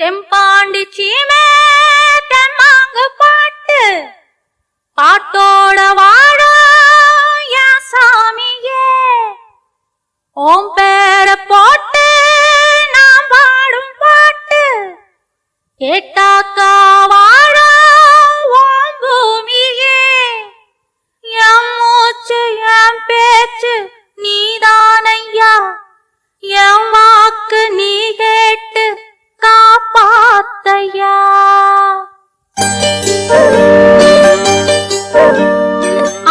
தெம்பாண்டி சீமே தெம்மாங்கு பாட்டு பாட்டோட வாழும் என் சாமியே ஓம் பேர போட்டு நான் பாடும் பாட்டு கேட்டாக்கா வாழும் ஓம் பூமியே என் மூச்சு என் பேச்சு நீதானையா என் வாக்கு நீ கேட்டு காப்பாத்தையா.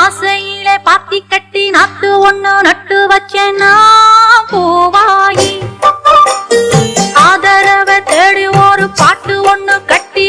ஆசையிலே பாத்தி கட்டி நாத்து ஒண்ணு நட்டு வச்சேன்னா பூவாயி ஆதரவை தேடி ஒரு பாட்டு ஒண்ணு கட்டி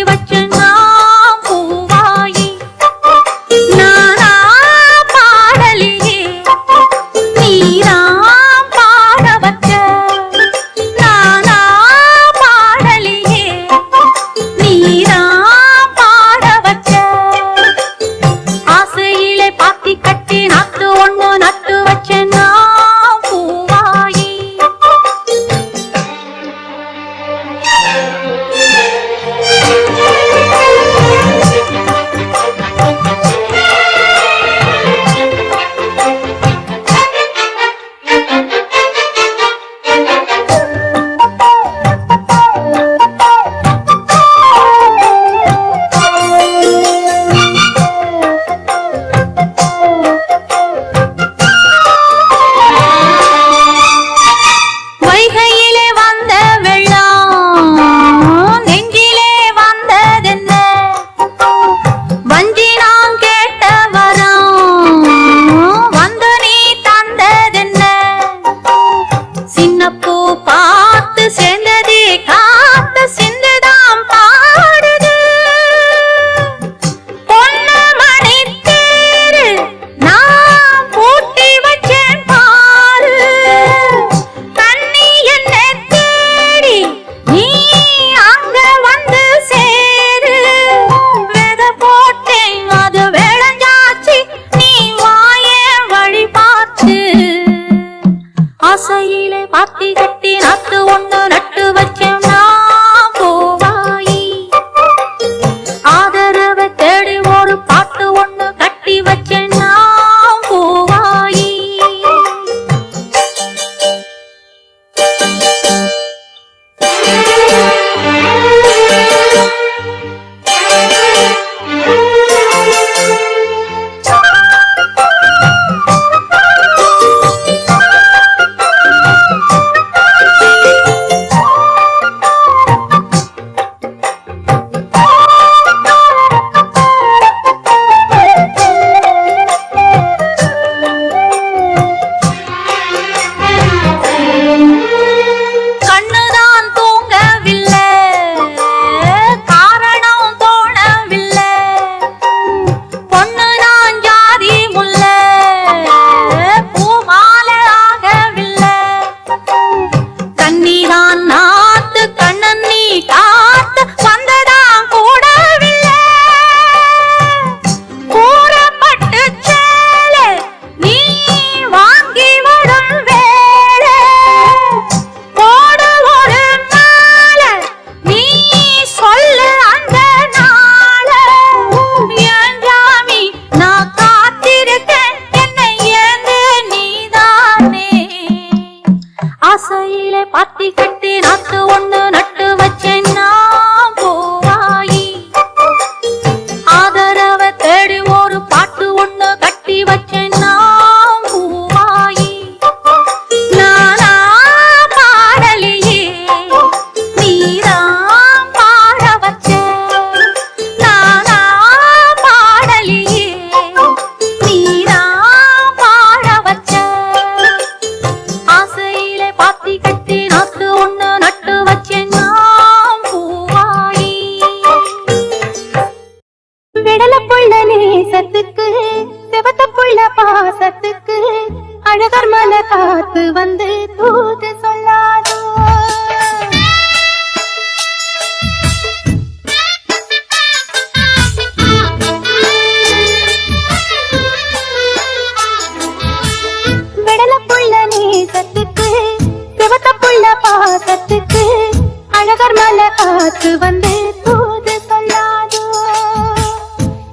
காத்து வந்து தூது சொல்லாதோ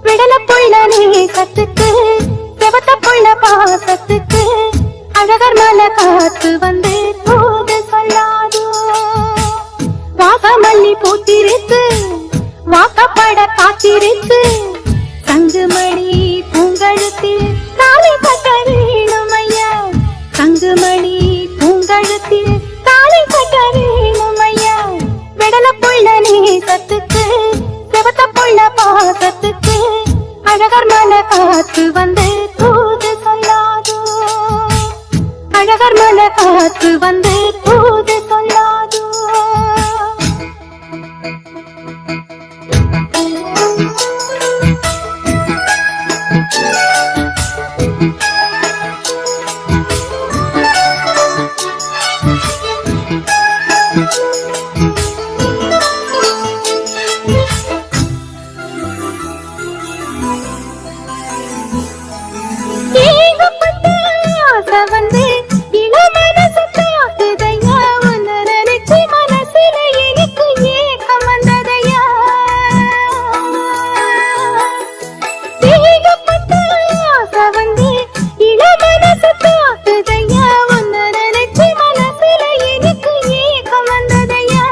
விடல புள்ள நேசத்துக்கு செவத்த புள்ள பாசத்துக்கு அழகர் மலை காத்து வந்து தூது சொல்லாதோ வாசமல்லி பூத்திருக்கு வாக்கப்பட காத்திருக்கு தங்குமணி பூங்கழுத்தில் தாலி கட்ட வேணுமையா தங்குமணி பூங்கழுத்தில் தாலி கட்ட வேணுமையா விடல புள்ள நேசத்துக்கு செவத்த புள்ள பாசத்துக்கு அழகர் மலை காத்து வந்து தூது சொல்லாதோ அழகர் மலை காத்து வந்து தூது சொல்லாதோ வந்து இளமனசு தாக்குதையா உன்னை நினைச்சு மனசுல எனக்கு ஏக்கம் வந்ததையா ஏகப்பட்ட ஆசை வந்து இளமனசு தாக்குதையா உன்னை நினைச்சு மனசுல எனக்கு ஏக்கம் வந்ததையா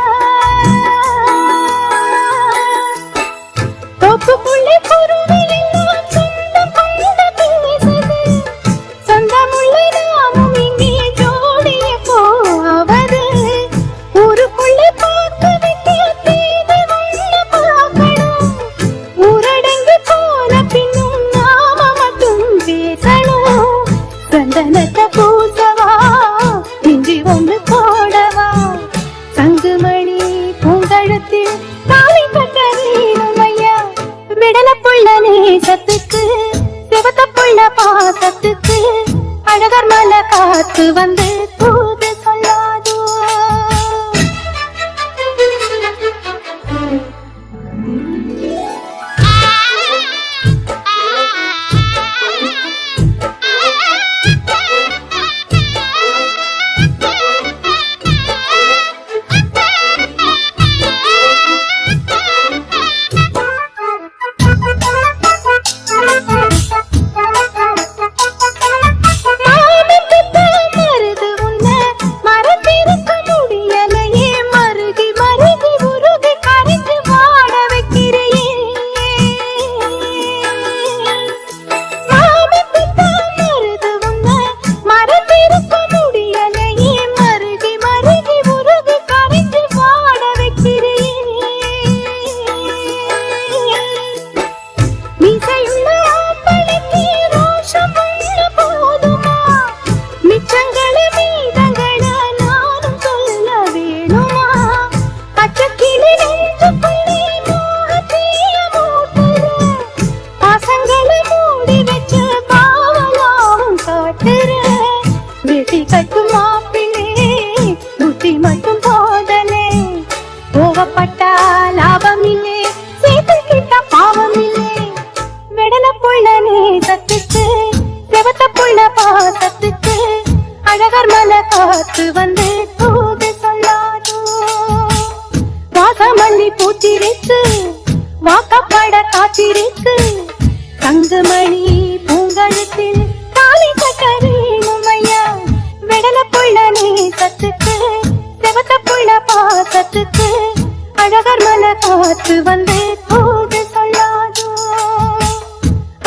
தோப்புக்குள்ள குருவி எல்லாம் சொந்தம் கொண்ட பேசுது சொந்தமுள்ள நாமும் இங்கே ஜோடிய போவது ஊருக்குள்ள பார்க்க வேண்டிய தேவை வண்ண பார்க்கணும் ஊரடங்கு போன பின்னும் நாம மட்டும் பேசணும் சந்தனத்தை பூசவா இன்றி ஒன்று போடவா சங்குமணி பூங்கழுத்தில் தாலி கட்ட வேணுமையா விடல புள்ள நேசத்துக்கு செவத்த புள்ள பாசத்துக்கு அழகர் மலை காத்து வந்து தூது சொல்லாதோ மருது உன்ன மறந்திருக்க முடியலையே மருகி மருகி உருகி கரைந்து வாட வைக்கிறையே மருது உன்ன மறந்திருக்க முடியலையே மருகி மருகி உருகி கரைந்து வாட வைக்கிறையே மீசையுள்ள ஆம்பளைக்கு ரோஷம் உள்ள போதுமா மிச்சங்கள மீதங்கள நானும் சொல்ல வேணுமா பச்சக்கிளி நெஞ்சுக்குள்ளே மோகத்தீய மூட்டுற பாசங்களை மூடி வச்சு பாவலாவும் காட்டுற வெட்டி கட்டும் மாப்பிள்ளே புத்தி மட்டும் போதலே கோவப்பட்டா லாபம் இல்லே சேர்த்து கிட்ட பாவம் இல்லே விடல புள்ள நேசத்துக்கு செவத்த புள்ள பாசத்துக்கு அழகர் மலை காத்து வந்து தூது சொல்லாதோ வாசமல்லி பூத்திருக்கு வாக்கப்பட காத்திருக்கு தங்குமணி பூங்கழுத்தில் தாலி கட்ட வேணுமையா விடல புள்ள நேசத்துக்கு செவத்த புள்ள பாசத்துக்கு அழகர் மலை காத்து வந்து தூது சொல்லாதோ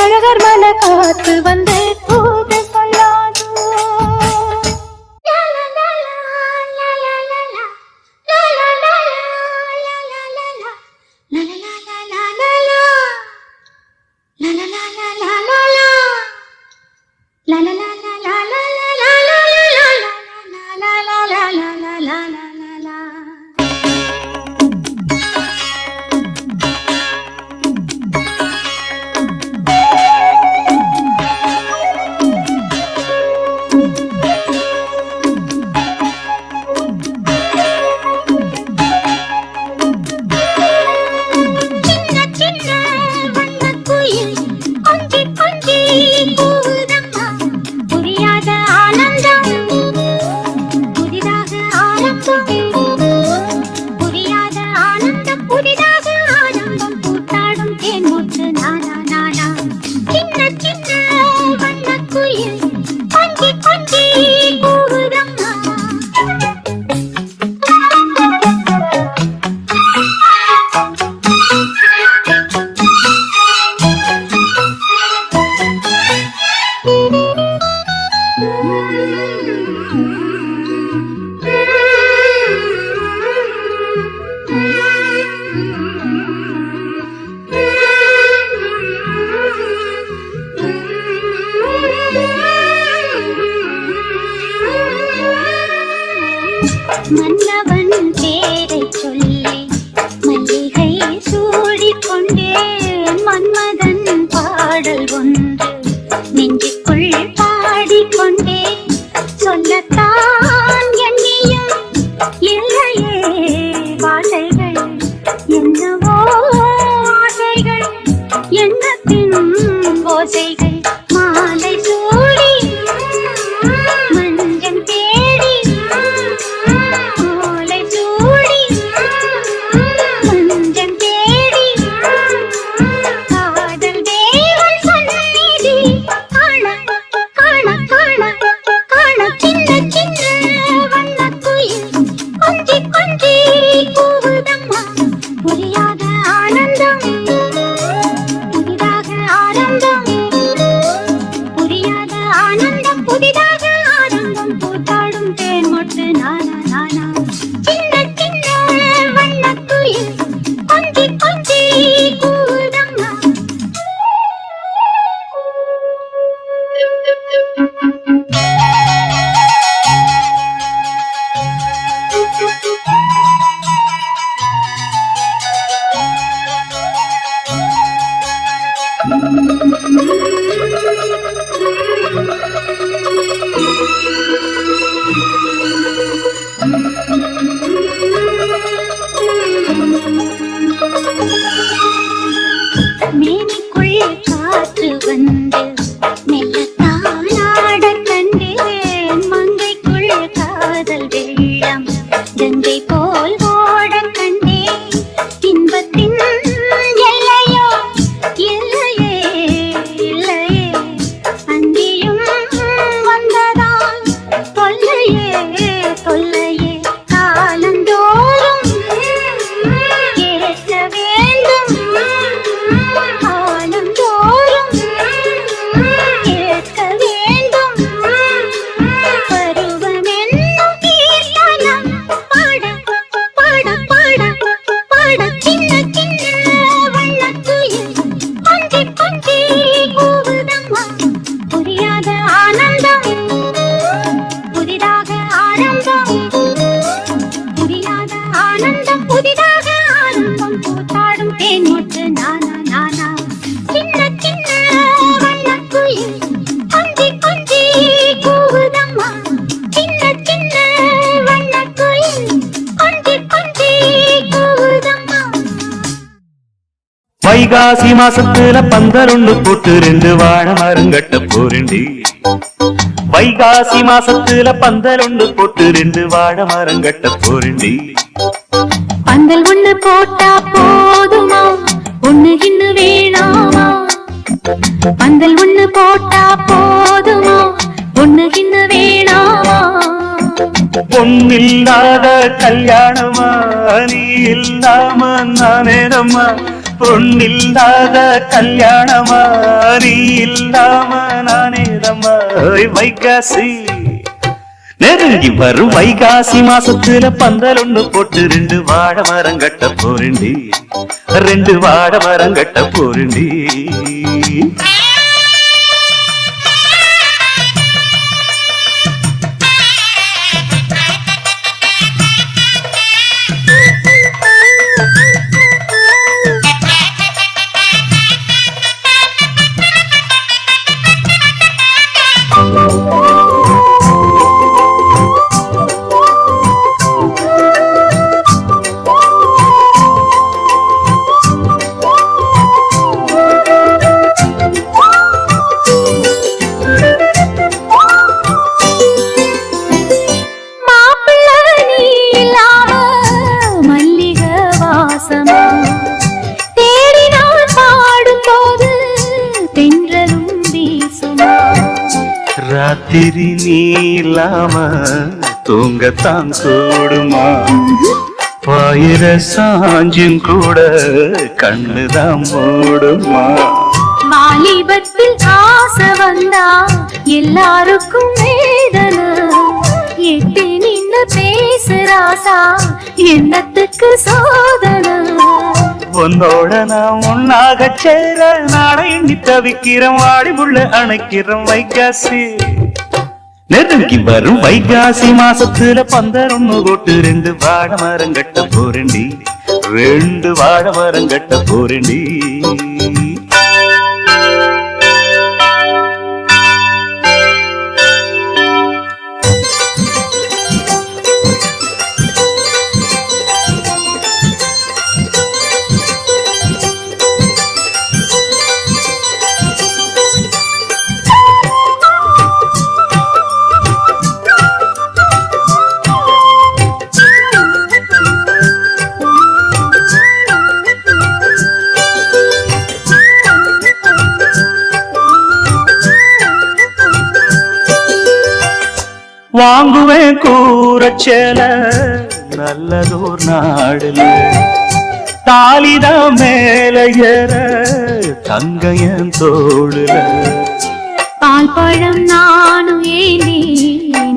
அழகர் மலை காத்து வந்து தூது சொல்லாதோ என்னவோ ஆசைகள் எண்ணத்தின் ஓசைகள் மாலை சூடி மஞ்சள் தேடி மாலை சூடி மஞ்சள் தேடி காதல் தேவன் சந்நிதி காண காண காண காண சின்ன சின்ன வண்ணக்குயில் கொஞ்சி கொஞ்சி கூவுதம்மா புரியாத ஆனந்தம் புதிதாக ஆனந்தம் புரியாத ஆனந்தம் புதிதாக ஆனந்தம் கூத்தாடும் தேன் மொட்டு நானா நானா சின்ன சின்ன வண்ணக்குயில் கொஞ்சி கொஞ்சி கூவுதம்மா மேனிக்குள் காற்று வந்து மெல்லத்தானாடக் கண்டேன் மங்கைக்குள் காதல் வெள்ளம் கங்கை போல் ஓடக் கண்டேன் இன்பத்தின் எல்லையோ எல்லையே இல்லையே அங்கேயும் வந்ததால் தொல்லையே தொல்லையே காலந்தோறும் கேட்க வேண்டும் காலந்தோறும் கேட்க வேண்டும் பருவமென்னும் கீர்த்தனம் பாட பாட பாட பாட சின்ன சின்ன வண்ணக்குயில் கொஞ்சி கொஞ்சி கூவுதம்மா புரியாத ஆனந்தம் புதிதாக ஆனந்தம் புரியாத ஆனந்தம் புதிதாக ஆனந்தம் கூத்தாடும் தேன் மொட்டு நானா நானா சின்ன சின்ன வண்ணக்குயில் கொஞ்சி கொஞ்சி கூவுதம்மா சின்ன சின்ன வண்ணக்குயில் கொஞ்சி கொஞ்சி கூவுதம்மா வைகாசி மாசத்துல பந்தலொன்னு போட்டு 2 வாழை மரம் கட்ட போறேன்டி. வைகாசி மாசத்துல பந்தலொன்னு போட்டு 2 வாழை மரம் கட்ட போறேன்டி. பந்தல் ஒண்ணு போட்டா போதுமா ஒண்ணு இன்னும் வேணாமா பந்தல் ஒண்ணு போட்டா போதுமா ஒண்ணு இன்னும் வேணாமா பொன்னில்லாத கல்யாணமா நீ இல்லாம நானேனம்மா பொன்னில்லாத கல்யாணமா நீ இல்லாம நானேனம்மா வைகாசி நெருங்கி வரும் வைகாசி மாசத்துல பந்தலொன்னு போட்டு 2 வாழை மரம் கட்ட போறேன்டி. 2 வாழை மரம் கட்ட போறேன்டி. ராத்திரி நீ இல்லாம தூங்கத்தான் கூடுமா பாயிர சாஞ்சும் கூட கண்ணுதான் மூடுமா வாலிபத்தில் ஆசை வந்தா எல்லாருக்கும் வேதனை எட்டி நின்னு பேசுறாசா எண்ணத்துக்கு சோதனை உன்னோட நான் ஒன்னாக சேர நாளை எண்ணி தவிக்கிறோம் வாடி முள்ள அணைக்கிறோம் வைகாசி நெருங்கி வரும் வைகாசி மாசத்துல பந்தலொன்னு போட்டு 2 வாழை மரம் கட்ட போறேன்டி. 2 வாழை மரம் கட்ட போறேன்டி. கூறச்சேல நல்லதோர் நாடுல தாலிதான் மேல ஏற தங்கையன் தோளுல பால் பழம் நானும் ஏனி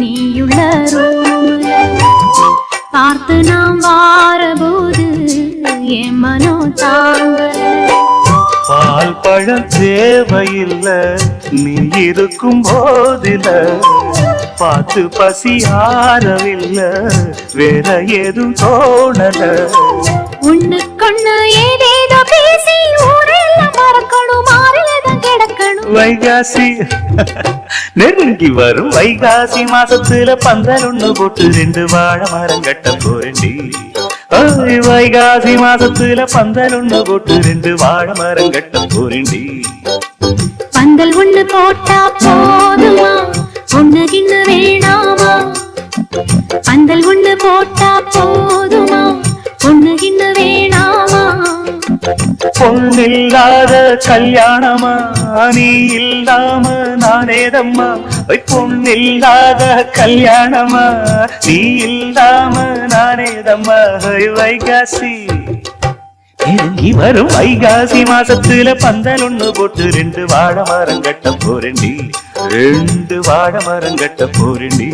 நீயுள்ள ரூமுல பார்த்து நாம் வாரபோது என் மனோ தாங்கல பால் பழம் தேவையில்லை நீ இருக்கும் போதில பார்த்து பசி ஆறவில்லை வேற ஏதும் தோணல உன்னுக்கொண்ணு ஏதேதோ பேசி ஊரெல்லாம் மறக்கணும் மாறியதான் கிடக்கணும் வைகாசி நெருங்கி வரும் வைகாசி மாசத்துல பந்தல் ஒண்ணு போட்டு 2 வாழை மரம் கட்ட போறேன்டி வைகாசி மாசத்துல பந்தல் ஒண்ணு போட்டு 2 வாழை மரம் கட்ட போறேன்டி பந்தல் ஒண்ணு போட்டா போதுமா ஒண்ணு கிண்ண வேணாமா பந்தல் ஒண்ணு போட்டா போதுமா ஒண்ணு கிண்ண வேணாமா பொண்ணில்லாத கல்யாணமா நீ இல்லாம நானேதம்மா பொண்ணில்லாத கல்யாணமா நீ இல்லாம நானேதம்மா வைகாசி நெருங்கி வரும் வைகாசி மாசத்துல பந்தல் ஒண்ணு போட்டு 2 வாழை மரம் கட்ட போறேன்டி 2 வாழை மரம் கட்ட போறேன்டி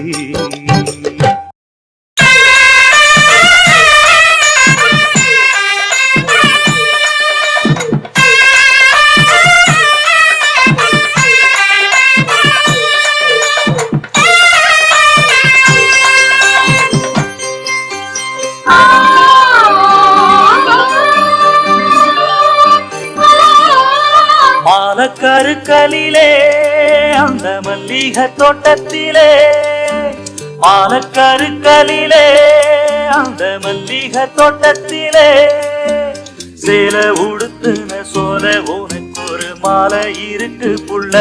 மாலக்கருக்கலிலே அந்த மல்லிகை தோட்டத்திலே மாலக்கருக்கலிலே அந்த மல்லிகை தோட்டத்திலே சேல உடுத்துன சோல உனக்கு ஒரு மாலை இருக்கு புள்ள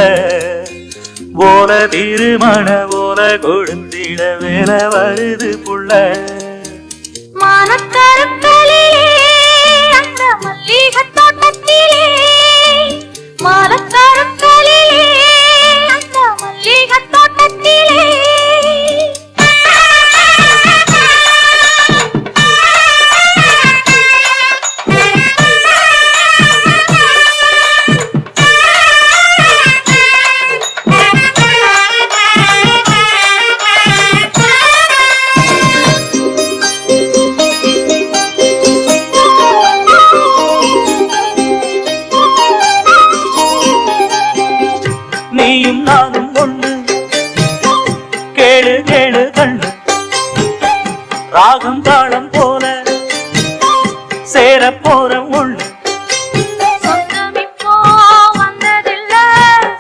போல திருமண போல கொடுத்திட வேலை வருது புள்ள மாலக்கருக்கலிலே அந்த மல்லிகை தோட்டத்திலே மாலக்கருக்கலிலே அந்த மல்லிகை தோட்டத்திலே நீயும் நானும் ஒண்ணு கேளு கேளு கண்ணு ராகம் தாளம் போல சேர போற ஒண்ணு சொந்தமிப்போ வந்ததில்ல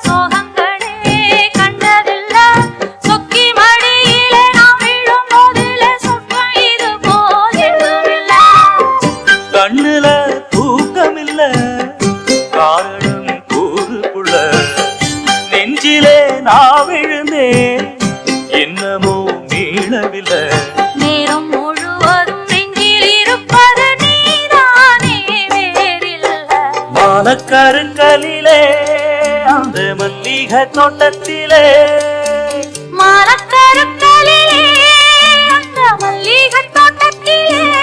சோகங்களே கண்டதில்ல சொக்கி மடியிலே நாம் விழும் போதிலே சொப்பம் இது போல் எதுவுமில்ல கண்ணுல தூக்கமில்ல காரணம் கூறுக்குள்ள நெஞ்சிலே நான் விழுந்தேன் என்னமோ மீளவில்லை நேரம் முழுவதும் நெஞ்சில் இருப்பது நீதானே வேறில்ல மாலக்கருக்கலிலே அந்த மல்லிகை தோட்டத்திலே மாலக்கருக்கலிலே அந்த மல்லிகை தோட்டத்திலே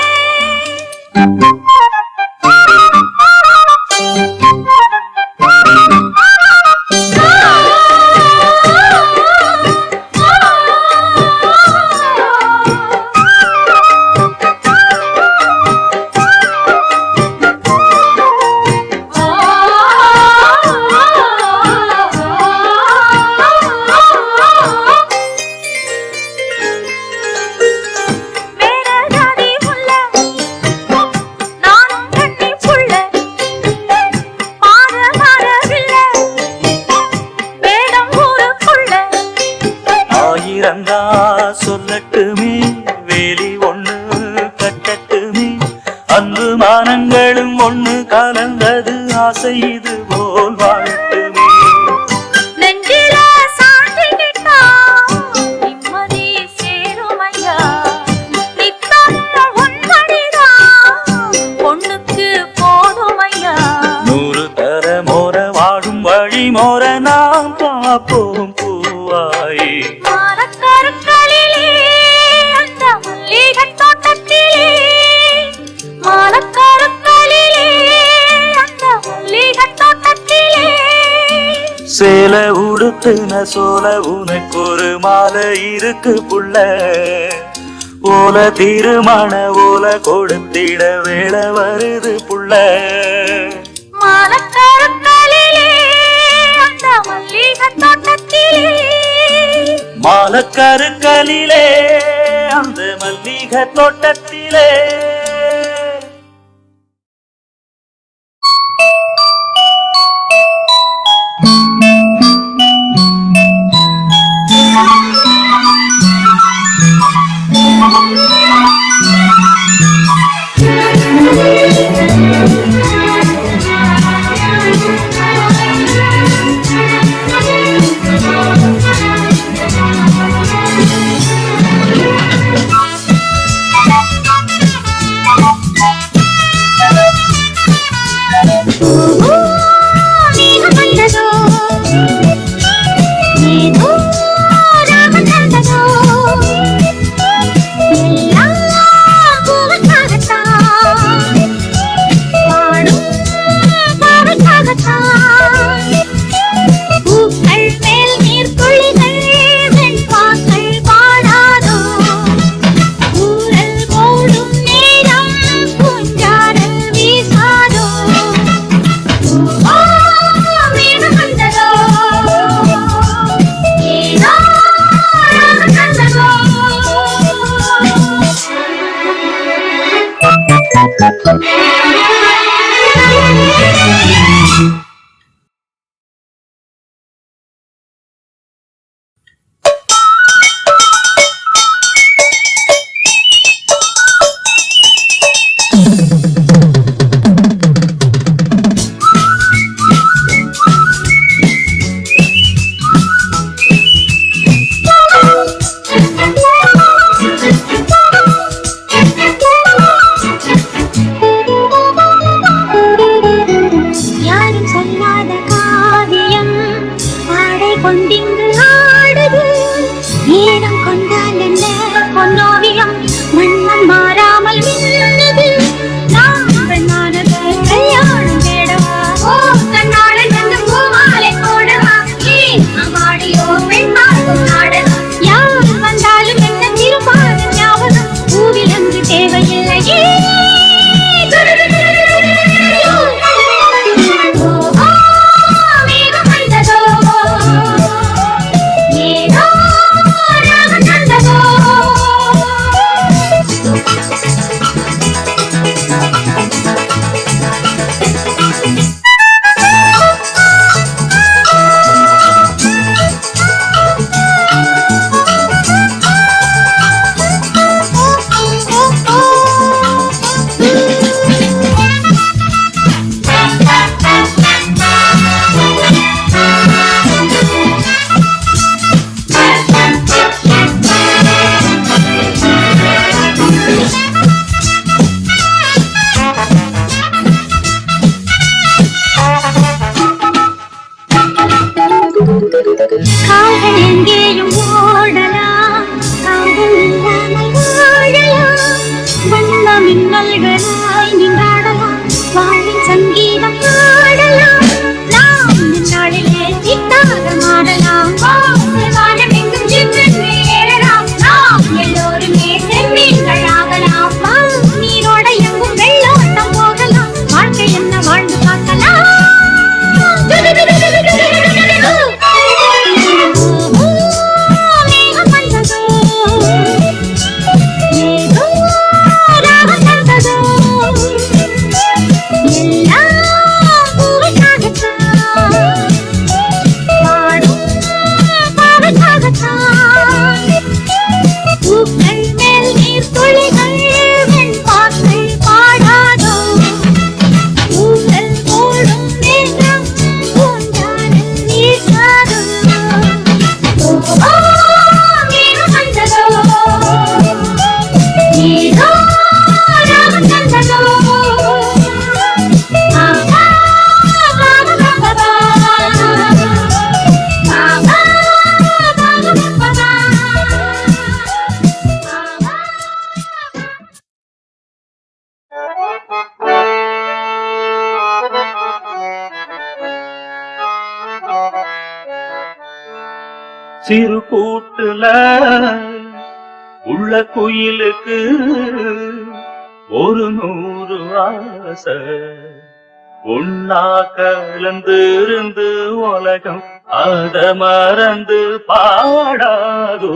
ஆயிரந்தா சொல்லட்டுமே வேலி ஒண்ணு கட்டட்டுமே அன்பு மானங்களும் ஒண்ணு கலந்தது ஆசை இது போல் வாழட்டுமே நெஞ்சில சாந்திக்கிட்டா நிம்மதி சேருமையா நித்தம் உன்மடிதான் பொண்ணுக்கு போதுமையா 100 தரமோர வாழும் வழி மோர நாம் பார்ப்போம் பூவாய் மாலக்கருக்கலிலே சேல உடுத்துன சோல உனக்கு ஒரு மாலை இருக்கு புள்ள ஓல திருமண ஓல கொடுத்திட வேலை வருது புள்ள மாலக்கருக்களிலே அந்த மல்லிகை தோட்டத்திலே மாலக்கருக்களிலே அந்த மல்லிகை தோட்டத்திலே சிறு கூட்டுல உள்ள குயிலுக்கு ஒரு 100 ஆசை ஒன்னா கலந்து இருந்து உலகம் அத மறந்து பாடாதோ.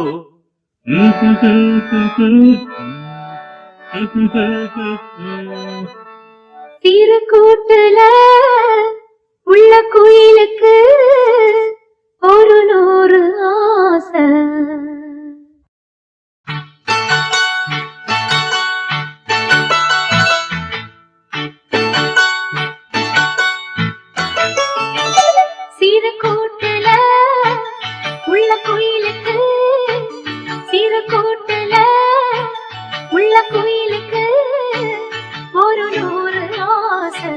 சிறு கூட்டுல உள்ள குயிலுக்கு ஒரு 100 ஆசை. சிறு கூட்டுல உள்ள குயிலுக்கு சிறு கூட்டுல உள்ள குயிலுக்கு ஒரு 100 ஆசை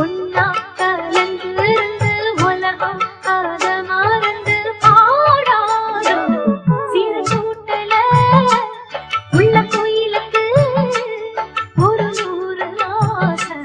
ஒன்னா கலந்து இருந்து உலகம் அத மறந்து பாடாதோ. சிறு கூட்டுல உள்ள குயிலுக்கு ஒரு 100 ஆசை.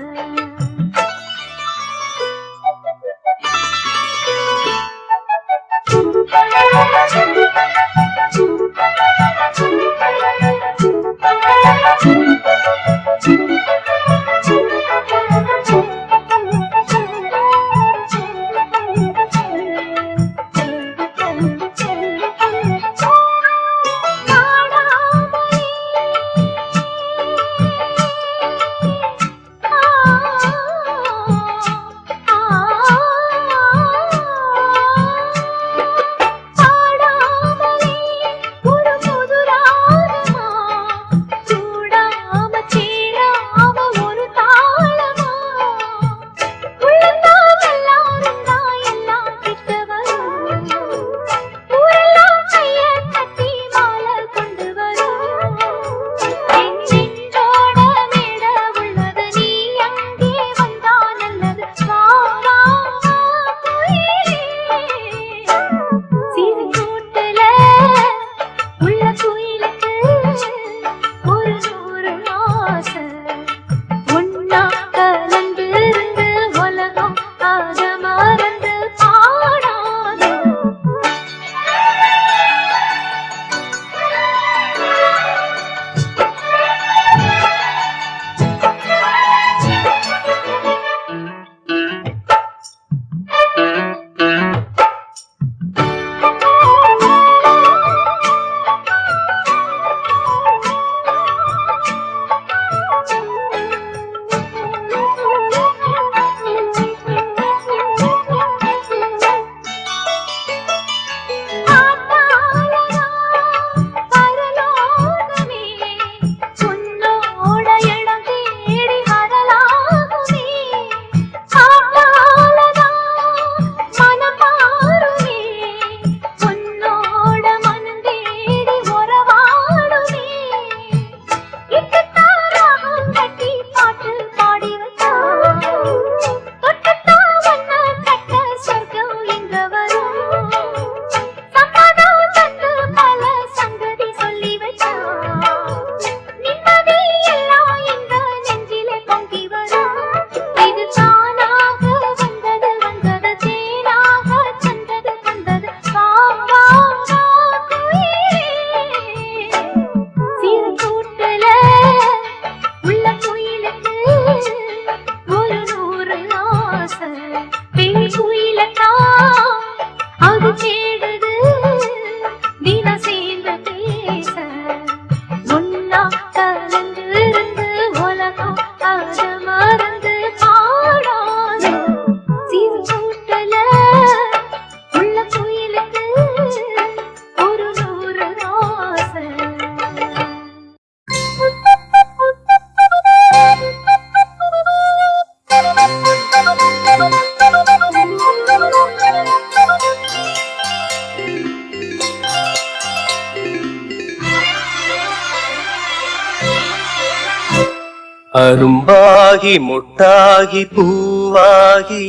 அரும்பாகி முட்டாகி பூவாகி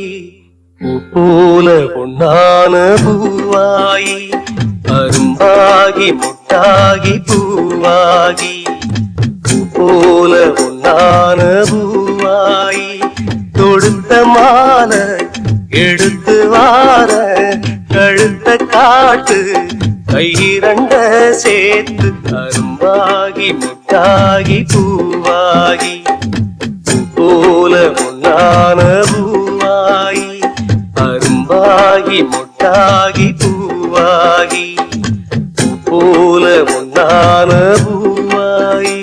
பூ போல பொன்னான பூவாயி அரும்பாகி முட்டாகி பூவாகி பூ போல பொன்னான பூவாயி தொடுத்த மாலை எடுத்து வார கழுத்த காட்டு கையிரண்ட சேர்த்து அரும்பாகி முட்டாகி பூவாகி போல பொன்னான பூவாயி அரும்பாகி முட்டாகி பூவாகி போல பொன்னான பூவாயி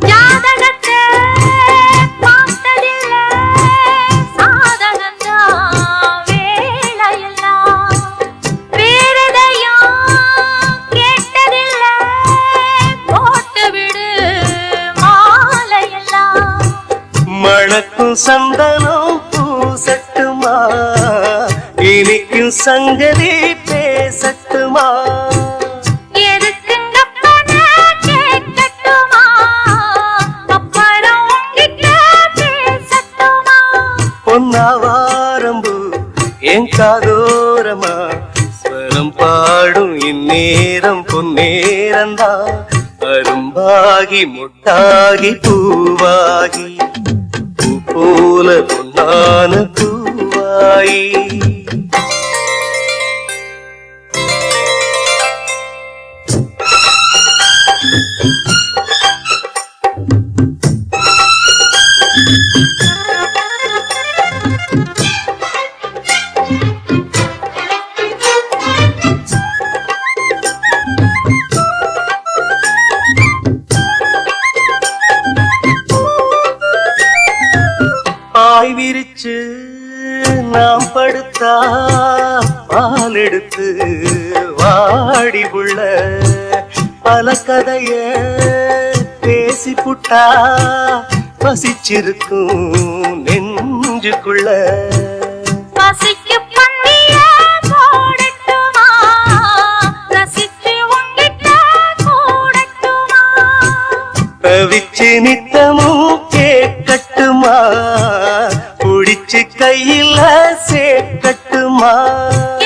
ஜாதகத்தை பார்த்ததில்ல, சாதகந்தான் வேலையெல்லாம். வேறெதையும் கேட்டதில்ல, போட்டுவிடு மாலையெல்லாம். மணக்கும் சந்தனம் பூசட்டுமா இனிக்கும் சங்கதி பேசட்டுமா எதுக்குங்கப்பன கேட்கட்டுமா, அப்புறம் உன்கிட்ட பேசட்டுமா? பொன்னாவாரம்பு என் காதோரமா ஸ்வரம் பாடும் இந்நேரம் பொன்னேரந்தா அரும்பாகி முட்டாகி பூவாகி பூ போல பொன்னான பூவாயி பாய் விரிச்சு நாம் படுத்தா பால் எடுத்து வாடி புள்ள பல கதைய பேசி புட்டா பசிச்சிருக்கும் நெஞ்சுக்குள்ள பசிக்கு பந்திய போடட்டுமா, ரசிச்சு உன்கிட்ட கூடட்டுமா? தவிச்சு நித்தமும் கேட்கட்டுமா புடிச்சு கையில சேர்க்கட்டுமா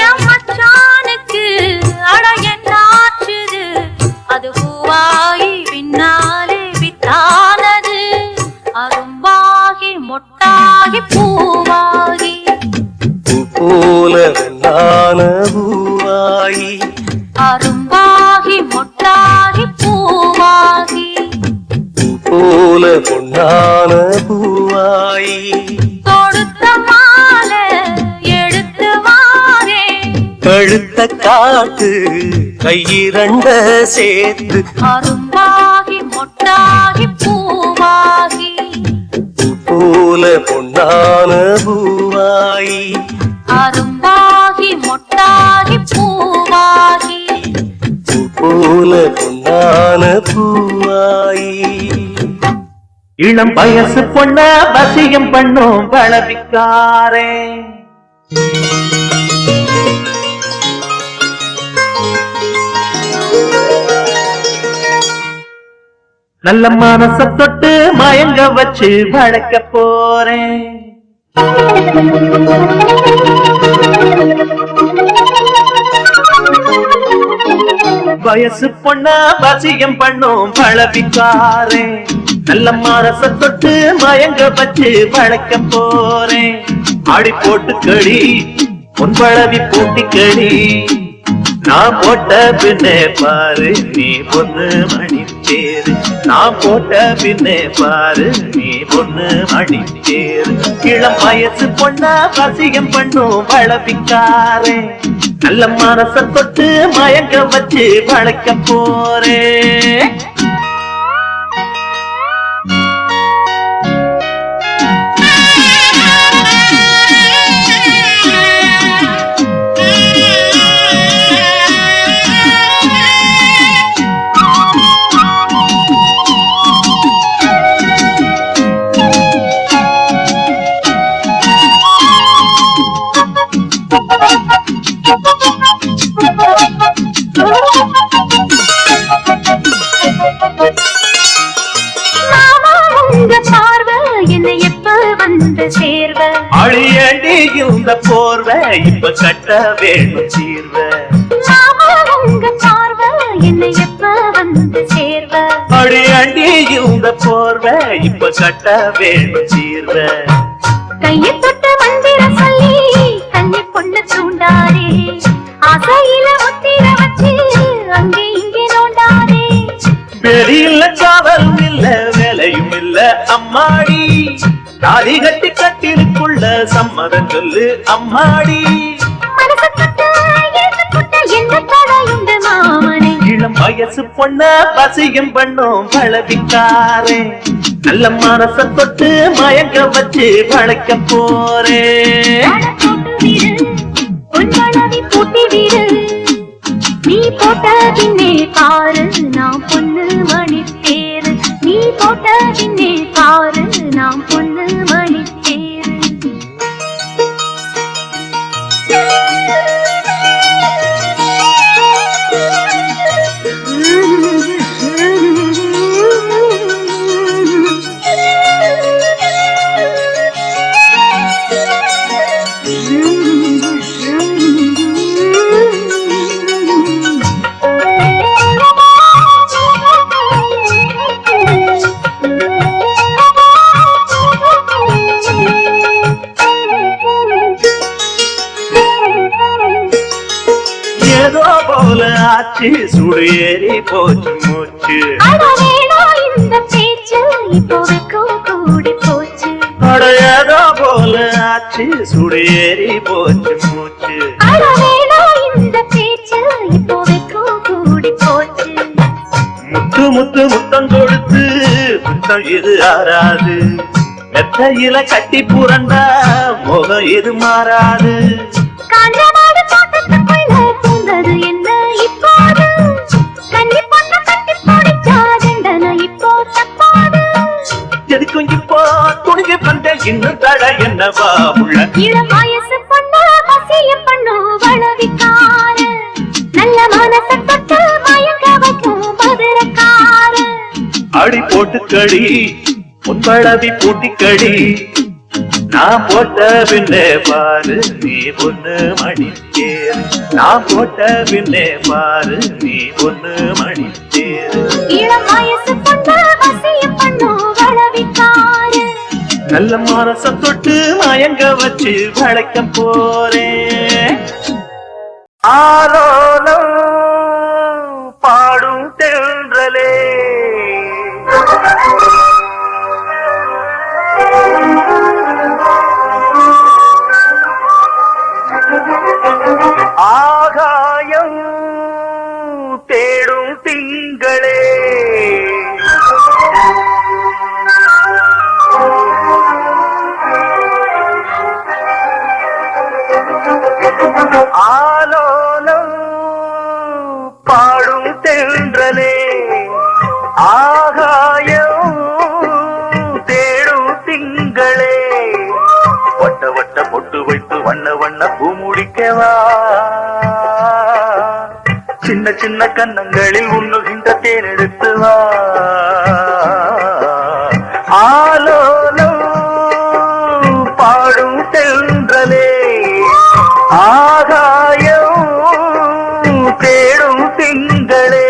என் மச்சானுக்கு அட என்னாச்சுது, அது பூவாகி பின்னாலே வித்தானது. அரும்பாகி மொட்டாகி பூவாகி பூ போல வெண்ணான பூவாயி அரும்பாகி மொட்டாகி பூவாகி பூ போல பொன்னான பூவாயி தொடுத்த மாலை எடுத்து வாரே, கழுத்த காட்டு கையிரண்ட சேர்த்து அரும்பாகி மொட்டாகி பூவாகி பூ போல பொன்னான பூவாயி அரும்பாகி மொட்டாகி பூவாகி பூ போல பொன்னான பூவாயி இளம் வயசு பொண்ண வசியம் பண்ணும் வளவிக்காரே நல்ல மனச தொட்டு மயங்க வச்சு வளர்க்க போறேன். வயசு பொண்ணா வசியம் பண்ணும் பழவிக்காரே நல்ல மனச தொட்டு மயங்க வச்சு வளர்க்க போறேன். ஆடி போட்டு கடி பொன் பழவி பூட்டி கடி நான் போட்ட பின்னே பாரு நீ பொண்ணு மணி தேரு. நான் போட்ட பின்னே பாரு நீ பொண்ணு மணி தேரு. இளம் வயசு பொண்ணா வசியம் பண்ணும் வளவிக்காரே நல்ல மனச தொட்டு மயங்க வச்சு வளர்க்க போறேன். அழியண்டி இந்த போர்வை இப்ப கட்ட வேணும் சீர்வை. மாமா உங்க பார்வை என்னை எப்ப வந்து சேர்வ? அழியண்டி இந்த போர்வை இப்ப கட்ட வேணும் சீர்வை. கையை தொட்டு மந்திர சொல்லி கண்ணி பொண்ணு தூண்டாரே, ஆசையில முத்திர வச்சு அங்கே இங்கே நோண்டாரே. வெளியில காவலும் இல்ல வேலையும் இல்ல அம்மாடி, தாலி கட்டி கட்டிலுக்குள்ள சம்மதம் சொல்லு அம்மாடி. மனசு தொட்டு எழுத்து தொட்டு என்ன தடையுண்டு மாமனே? இளம் வயசு பொண்ண பசியம் பண்ணும் பழவிக்காரே, நல்ல மனச தொட்டு மயங்க வச்சு பழைக்க போறேன். அட போட்டு விடு பொன்வளவி பூட்டி விடு, நீ போட்ட பின்னே பாரு நாம் பொண்ணு மணி தேரு. நீ போட்ட பின்னே பாரு நாம் பொண்ணு மணி தேரு. ஏதோ போல ஆச்சு சுடு ஏறி போச்சு மூச்சு. அட வேணா இந்த பேச்சு இப்போதைக்கும் கூடி போச்சு. அட ஏதோ போல ஆச்சு சுடு ஏறி போச்சு மூச்சு. அட வேணா இந்த பேச்சு இப்போதைக்கும் கூடி போச்சு. முத்து முத்து முத்தம் கொடுத்து முத்தம் இது ஆறாது, மெத்தையில கட்டி புரண்டா முகம் இது மாறாது. காஞ்சமாடு தோட்டத்துக்குள்ள பூந்தது என்ன இப்போது? கன்னி பொண்ணு கட்டி போடிச்சா தண்டனை இப்போ தப்பாது. எதுக்கும் இப்போ துணிஞ்சு வந்த இன்னும் தட என்னவா உள்ள? இளம் வயசு பொண்ணு வசியம் பண்ணு வளவிக்கார, நல்ல மனசை தொட்டு மயங்க வைக்கும் மதுரக்கார. அடி போட்டு கடி பொன்பளவி பூட்டி கடி, நான் போட்ட பின்னே பாரு நீ பொண்ணு மணி தேரு. நான் போட்ட பின்னே பாரு நீ பொண்ணு மணி தேரு. இளம் வயசு பொண்ணு வசியம் பண்ணு வளவிக்கார, நல்ல மனச தொட்டு மயங்க வச்சு வளைக்க போறேன். ஆரோலம் பாடும் தென்றலே, ஆகாயம் தேடும் திங்களே, ஆலோலம் பாடும் தென்றலே, ஆகாயம் தேடும் திங்களே. வட்ட வட்ட பொட்டு வைத்து வண்ண வண்ண பூ முடிக்கவா, சின்ன சின்ன கன்னங்களில் உண்ணுகின்ற தேன் எடுத்து வா. ஆலோலம் பாடும் தென்றலே, ஆகாயம் தேடும் திங்களே.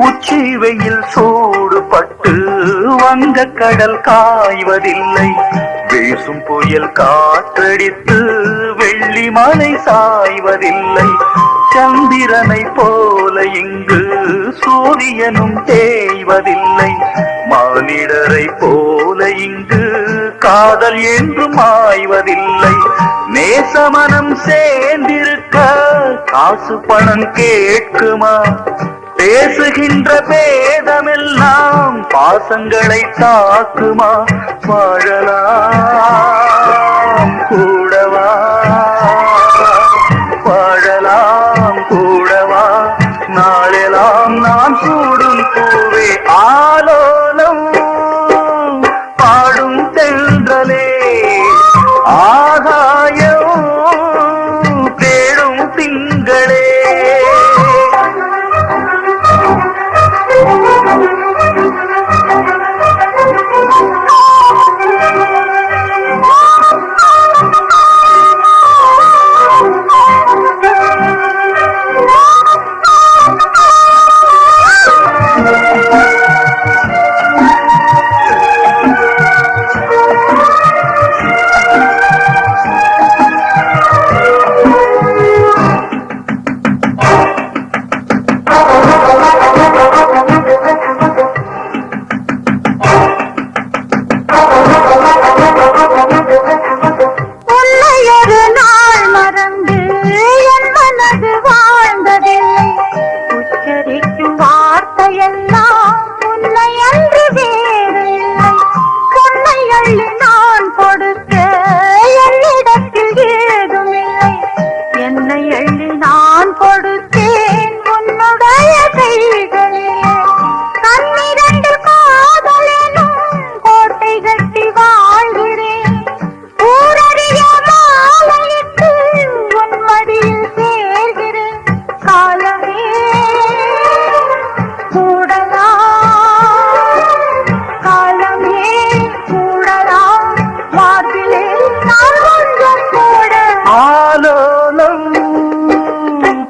உச்சி வெயில் சூடுபட்டு வங்க கடல் காய்வதில்லை, வீசும் புயல் காற்றடித்து வெள்ளி மலை சாய்வதில்லை. சந்திரனை போல இங்கு சூரியனும் தேய்வதில்லை, மானிடரை போல இங்கு காதல் என்றும் ஆய்வதில்லை. நேசமனம் சேர்ந்திருக்க காசு பணம் கேட்குமா, பேசுகின்ற பேதமெல்லாம் பாசங்களை தாக்குமா வாழலாம் கூடவா வாழலாம் கூடவா நாளெல்லாம் நான் சூடும் பூவே ஆலோலம் பாடும் தென்றலே ஆகாயம் தேடும் திங்களே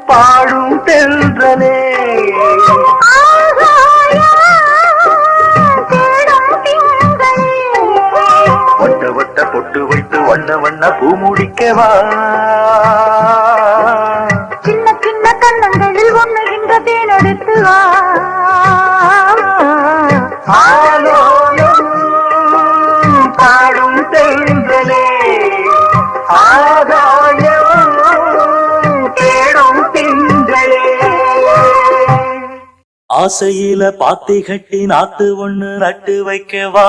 பாடும் தென்றலே வட்ட வட்ட பொட்டு வைத்து வண்ண வண்ண பூ முடிக்கவா சின்ன சின்ன கண்ணங்களில் ஒண்ணுகின்ற தேனெடுத்து வா பாடும் தென்றலே ஆகாயம் தேடும் திங்களே ஆசையில பாத்தி கட்டி நாத்து ஒண்ணு நட்டு வைக்கவா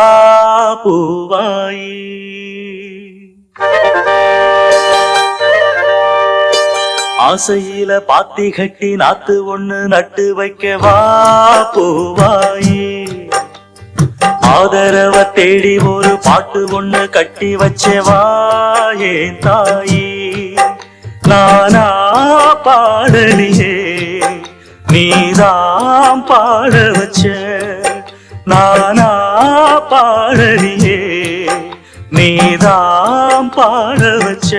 பூவாயி ஆசையில பாத்தி கட்டி நாத்து ஒண்ணு நட்டு வைக்கவா பூவாயி ஆதரவ தேடி ஒரு பாட்டு ஒண்ணு கட்டி வச்சவா ஏன் தாயி நானா பாடலியே நீதான் பாட வச்ச நானா பாடலியே நீதான் பாட வச்ச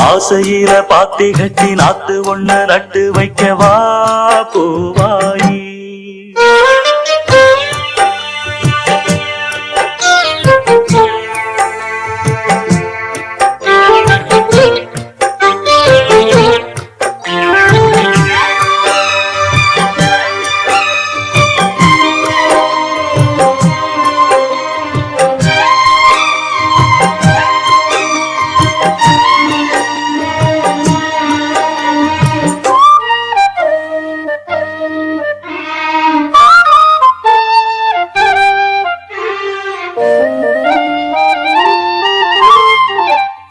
ஆசையில பாத்தி கட்டி நாத்து ஒண்ணு நட்டு வைக்கவா பூவாயி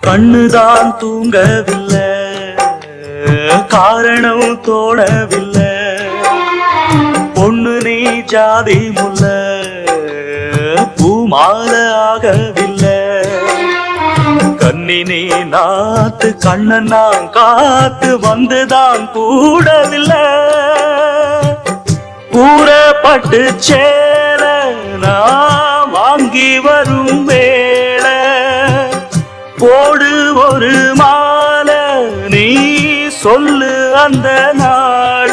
கண்ணுதான் தூங்கவில்லை காரணம் தோணவில்லை பொண்ணு நீ ஜாதி முல்ல பூமால ஆகவில்லை கண்ணி நீ நாத்து கண்ணன் நான் காத்து வந்துதான் கூடவில்லை கூறப்பட்டு சேர நான் வாங்கி வரும் வேளை போடு ஒரு மாலை நீ சொல்லு அந்த நாள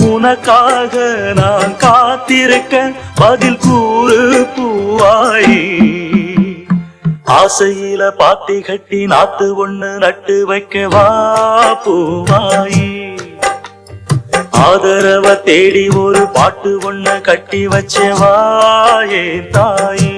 உனக்காக நான் காத்திருக்க பதில் கூறு பூவாயி ஆசையில பாத்தி கட்டி நாத்து ஒண்ணு நட்டு வைக்கவா பூவாயி ஆதரவ தேடி ஒரு பாட்டு ஒண்ணு கட்டி வச்சவா ஏன் தாயி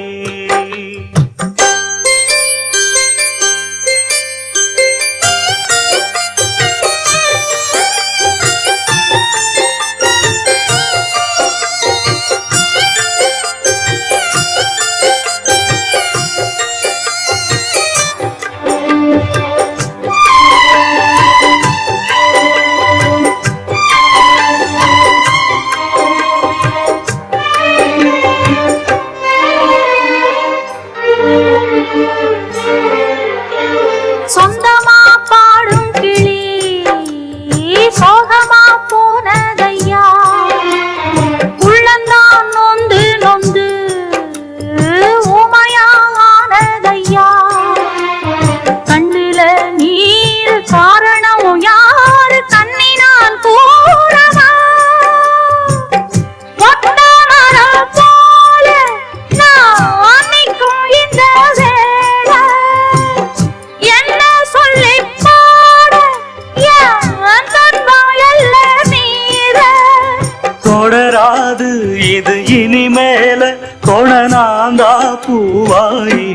தொடராது இது இனிமேல கொணநாந்தா பூவாயி.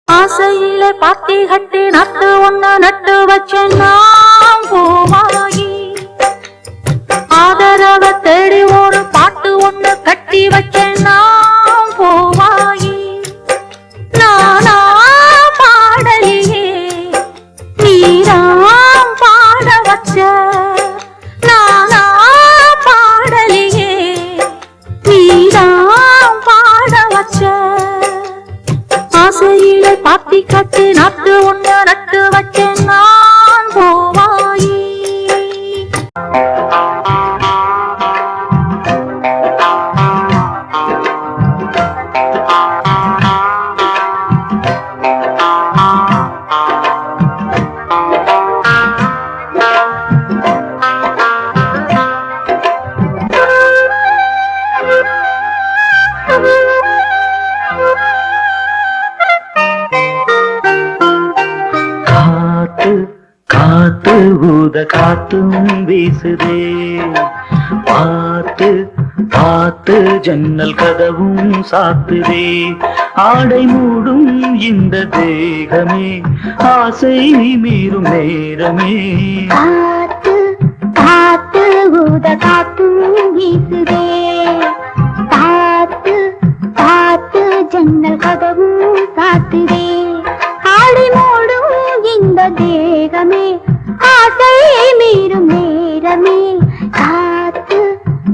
ஆசையில பாத்தி கட்டி நட்டு ஒண்ணு நட்டு வச்ச நாம் பூவாயி. ஆதரவ தேடி ஒரு பாட்டு ஒண்ணு கட்டி வச்ச நாம் பூவாயி. நானா பாடலியே நீராம் பாட வச்ச. நானா பாடலியே நீராம் பாட வச்ச. ஆசையில பாத்தி கட்டி நட்டு ஒண்ணு நட்டு வச்சேன் நான் பூவாயி. காத்து ஊத காத்தும் வீசுதே. பார்த்து பார்த்து ஜன்னல் கதவும் சாத்துதே. ஆடை மூடும் இந்த தேகமே ஆசை மீறும் நேரமே. காத்து காத்து ஊத காத்தும் வீசுதே. பார்த்து பார்த்து ஜன்னல் கதவும் சாத்துதே. ஆடை மூடும் இந்த தேகமே ஆசை மீறும் நேரமே. காத்து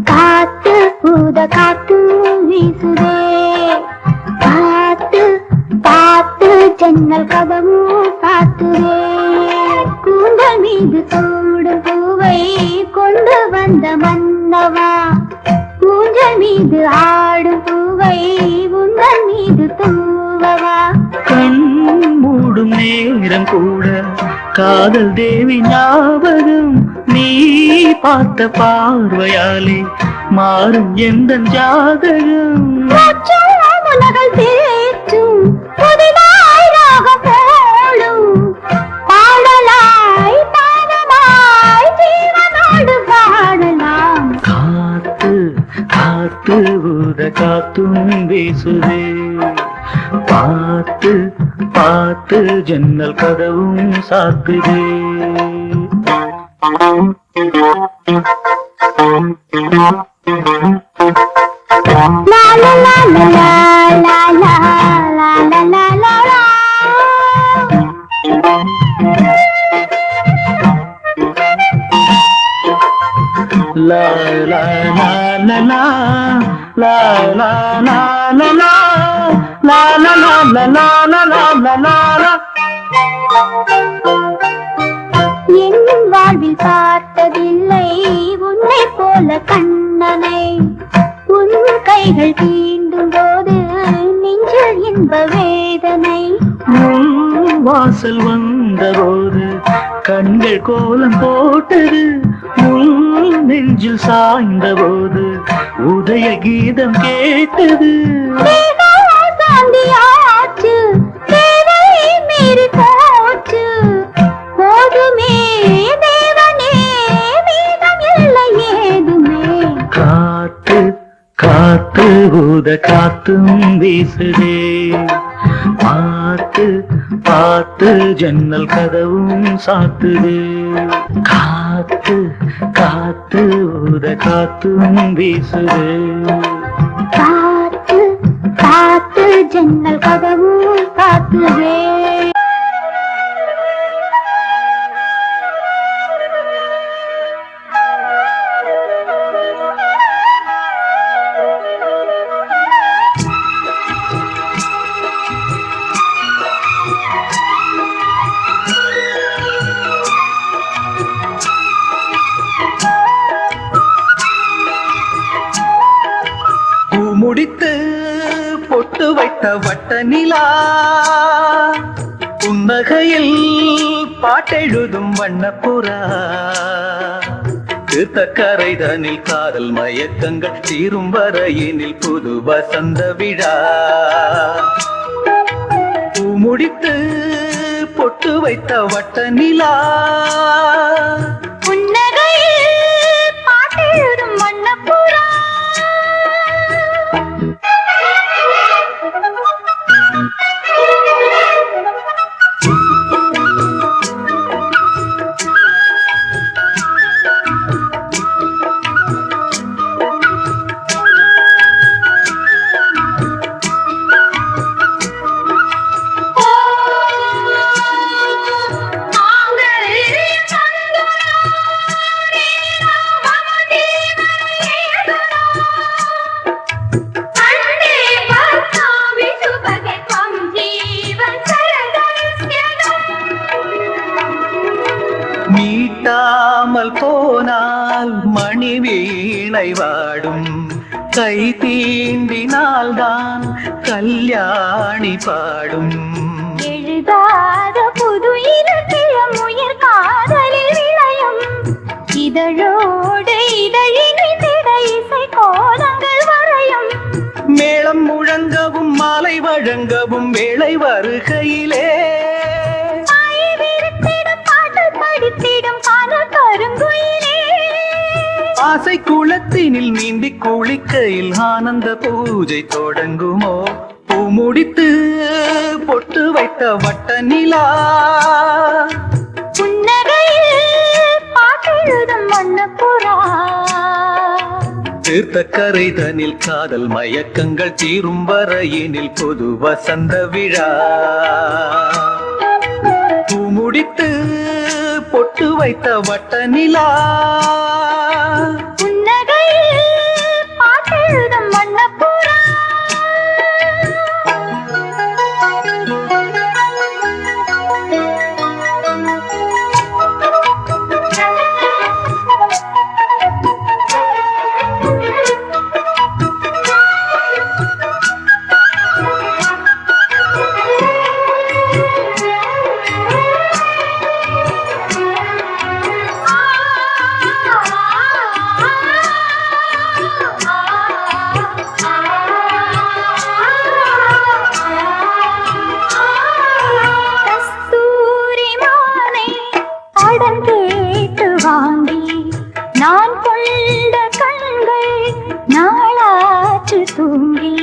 காத்து ஊத காத்து வீசுதே. பார்த்து பார்த்து ஜன்னல் கதவும் சாத்துதே. கூந்தல் மீது சூடும் பூவை கொண்டு வந்த மன்னவா. ஊஞ்சல் மீது ஆடும் பூவை உந்தல் மீது தூவவா. கண் மூடும் நேரம் கூட காதல் தேவி ஞாபகம். நீ பார்த்த பார்வையாலே மாறும் எந்த ஜாதகம். உலகள் தேற்றும் புதிதாய் ராகம் போடும். பாடலாய் பாடமாய் ஜீவனோடு பாடலாம். காத்து காத்து ஊத காத்தும் வீசுதே. பார்த்து பார்த்து ஜன்னல் கதவும் சாத்துதே. லா லா லா லா லா லா லா லா லா லா லா. La la la la la la la la la la la la la la la la la la la. என் வாழ்வில் பார்த்ததில்லை உன்னை போல கண்ணனை. உன் கைகள் தீண்டும் போது நெஞ்சில் இன்ப வேதனை. வாசல் வந்தபோது கண்கள் கோலம் போட்டது. நெஞ்சில் சாய்ந்த போது உதய கீதம் கேட்டது. சாந்தியாச்சு தேவை மீறி போச்சு. போதுமே தேவனே மீதம் இல்லை ஏதுமே. காத்து காத்து ஊத காத்தும் வீசுதே. பார்த்து பார்த்து ஜன்னல் கதவும் சாத்துதே. காத்து காத்து ஊத காத்தும் வீசுதே. காத்து காத்து ஜன்னல் கதவும் சாத்துதே. முடித்து பொட்டு வைத்த வட்ட நிலா. புன்னகையில் பாட்டெழுதும் வண்ணப்புறா. தீர்த்தக்கரைதனில் காதல் மயக்கங்கள் தீரும் வரையினில் புது வசந்த விழா. முடித்து பொட்டு வைத்த வட்ட நிலா புன்னகையில் பாட்டெழுதும் வண்ணப்புறா மீட்டாமல் போனால் மணி வீணை வாடும் கை தீண்டினால்தான் கல்யாணி பாடும் எழுதாத புது இலக்கியம் உயிர் காதலில் விளையும் இதழோடு இதழினிட இசை கோலங்கள் வரையும் மேளம் முழங்கவும் மாலை வழங்கவும் வேளை வருகையிலே படித்திடும் காதல் கருங்குயிலே ஆசை குளத்தினில் நீந்தி குளிக்கையில் ஆனந்த பூஜை தொடங்குமோ பூ முடித்து பொட்டு வைத்த வட்ட நிலா புன்னகையில் பாட்டெழுதும் வண்ணப்புறா தீர்த்த கரைதனில் காதல் மயக்கங்கள் தீரும் வரையினில் புது வசந்த விழா பூ முடித்து பொட்டு வைத்த வட்ட நிலா புன்னகையில் பாட்டெழுதும் வண்ணப்புறா நான் கொண்ட கண்கள் நாளாற்று தூங்கி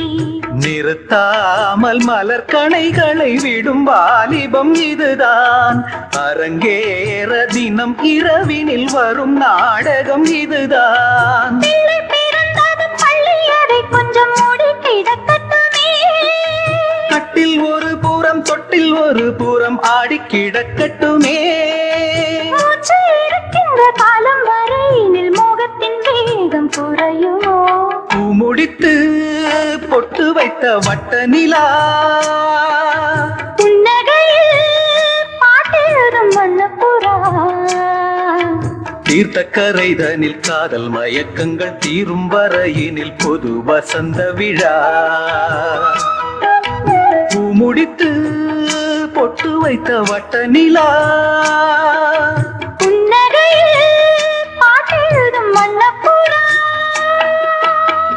நிறுத்தாமல் மலர் கணைகளை விடும் வாலிபம் இதுதான் அரங்கேற தினம் இரவினில் வரும் நாடகம் இதுதான் பிள்ளை பிறந்தது பள்ளி அதை கொஞ்சம் மூடி கிடக்கட்டுமே கட்டில் ஒரு புறம் தொட்டில் ஒரு புறம் ஆடி கிடக்கட்டுமே மூச்சு இருக்கின்ற காலம் வரையினில் மோகத்தின் வேகம் குறையுமோ பூ முடித்து பொட்டு வைத்த வட்ட நிலா புன்னகையில் பாட்டெழுதும் வண்ணப்புறா தீர்த்த கரைதனில் காதல் மயக்கங்கள் தீரும் வரையினில் பொது வசந்த விழா பூ முடித்து பொட்டு வைத்த வட்ட நிலா